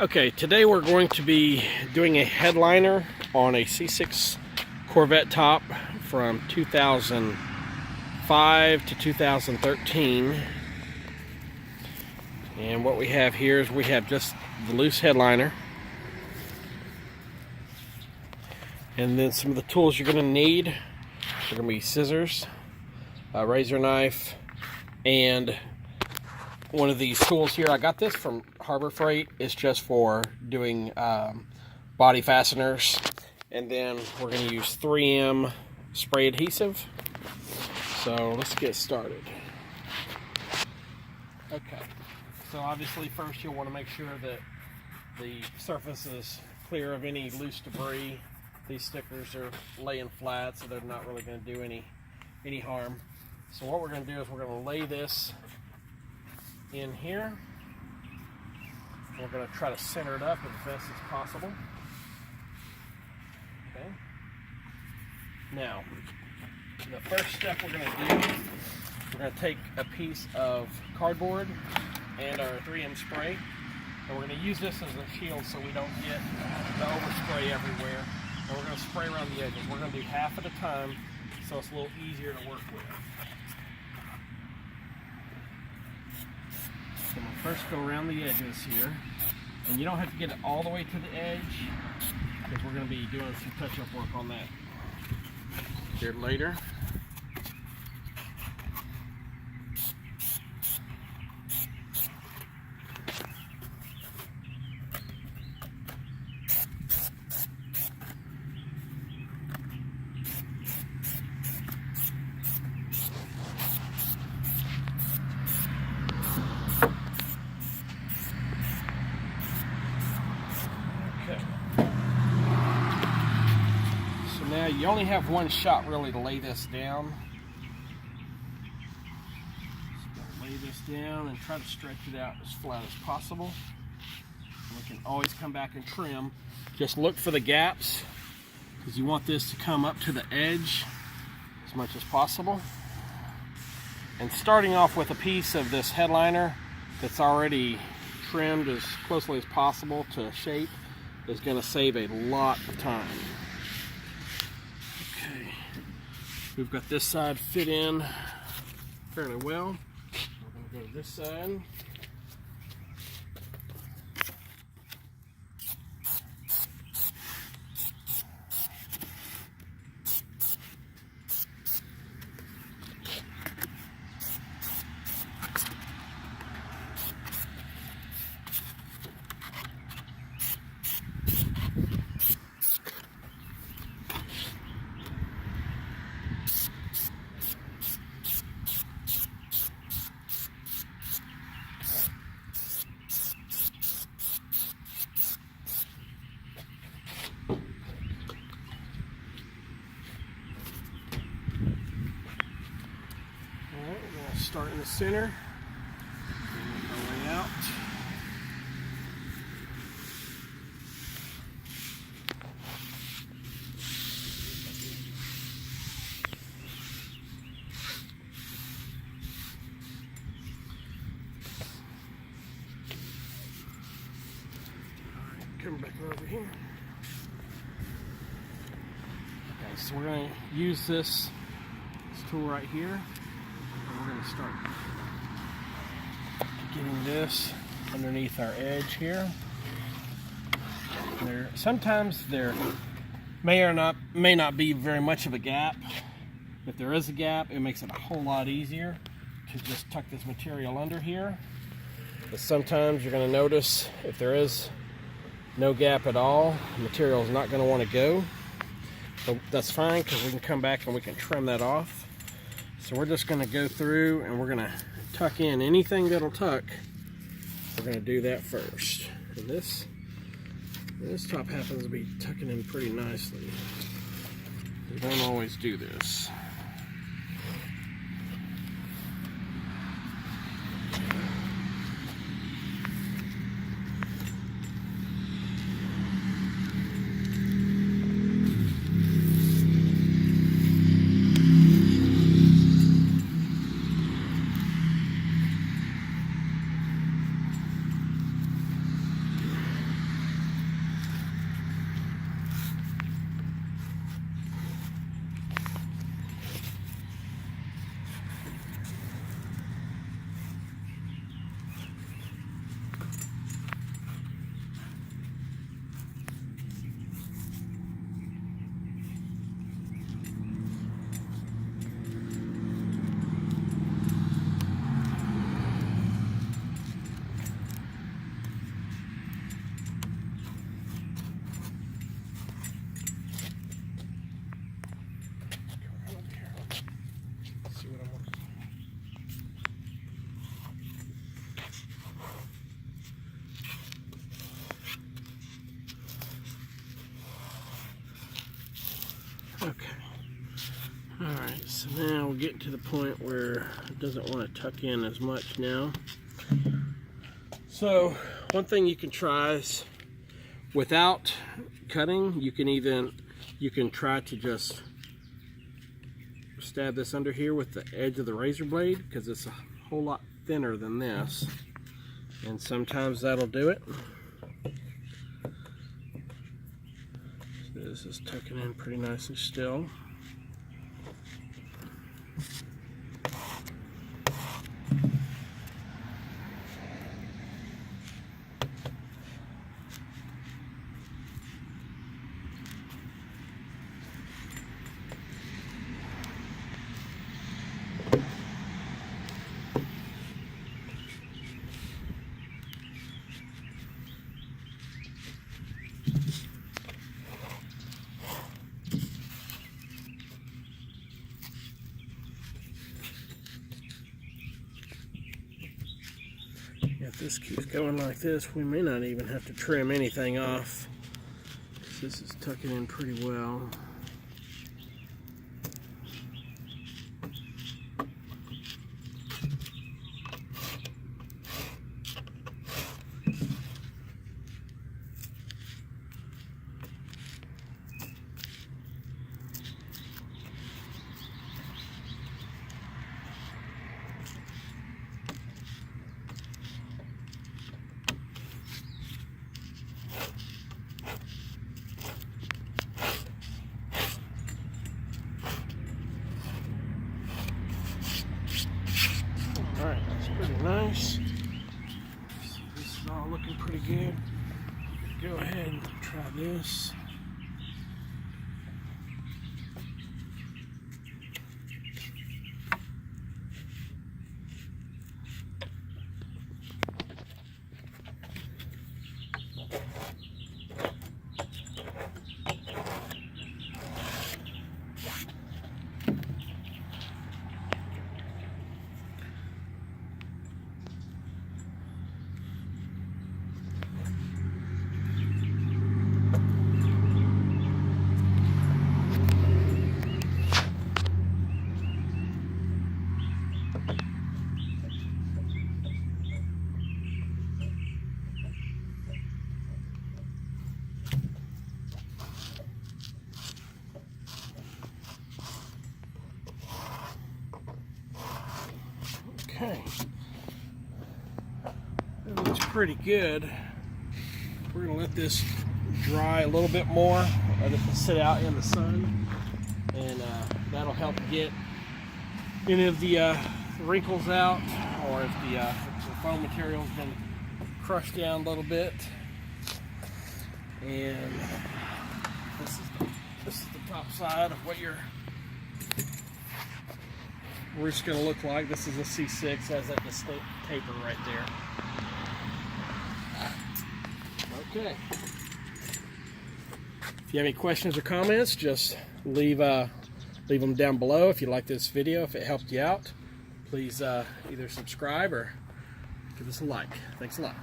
Okay, today we're going to be doing a headliner on a C6 Corvette top from 2005 to 2013. And what we have here is we have just the loose headliner. And then some of the tools you're going to need are going to be scissors, a razor knife, and one of these tools here. I got this from Harbor Freight. It's just for doing body fasteners. And then we're going to use 3M spray adhesive. So let's get started. Okay, so obviously first you'll want to make sure that the surface is clear of any loose debris. These stickers are laying flat, so they're not really going to do any harm. So what we're going to do is we're going to lay this in here. We're going to try to center it up as best as possible. Okay. Now, the first step we're going to do, we're going to take a piece of cardboard and our 3M spray, and we're going to use this as a shield so we don't get the overspray everywhere. And we're going to spray around the edges. We're going to do half at a time so it's a little easier to work with. So we'll first go around the edges here, and you don't have to get it all the way to the edge because we're going to be doing some touch-up work on that here later. Now you only have one shot really to lay this down. So lay this down and try to stretch it out as flat as possible. And we can always come back and trim. Just look for the gaps because you want this to come up to the edge as much as possible. And starting off with a piece of this headliner that's already trimmed as closely as possible to shape is going to save a lot of time. We've got this side fit in fairly well. We're going to go to this side. Start in the center and work our way out. Alright, come back over here. Okay, so we're going to use this tool right here. We're going to start getting this underneath our edge here. Sometimes there may not be very much of a gap. If there is a gap, it makes it a whole lot easier to just tuck this material under here. But sometimes you're going to notice if there is no gap at all, the material is not going to want to go. But that's fine because we can come back and we can trim that off. So we're just going to go through and we're going to tuck in anything that'll tuck. We're going to do that first. And this top happens to be tucking in pretty nicely. We don't always do this. Okay. Alright, so now we're getting to the point where it doesn't want to tuck in as much now. So one thing you can try is, without cutting, you can try to just stab this under here with the edge of the razor blade, because it's a whole lot thinner than this, and sometimes that'll do it. So this is tucking in pretty nicely still. If this keeps going like this, we may not even have to trim anything off. This is tucking in pretty well. Alright, that's pretty nice. So this is all looking pretty good. Go ahead and try this. Okay, that looks pretty good. We're going to let this dry a little bit more, let it sit out in the sun, and that'll help get any of the wrinkles out, or if the foam material's been crushed down a little bit. And this is the top side of what your roof's going to look like. This is a C6, has that distinct taper right there. Okay. If you have any questions or comments, just leave them down below. If you like this video, if it helped you out, please either subscribe or give us a like. Thanks a lot.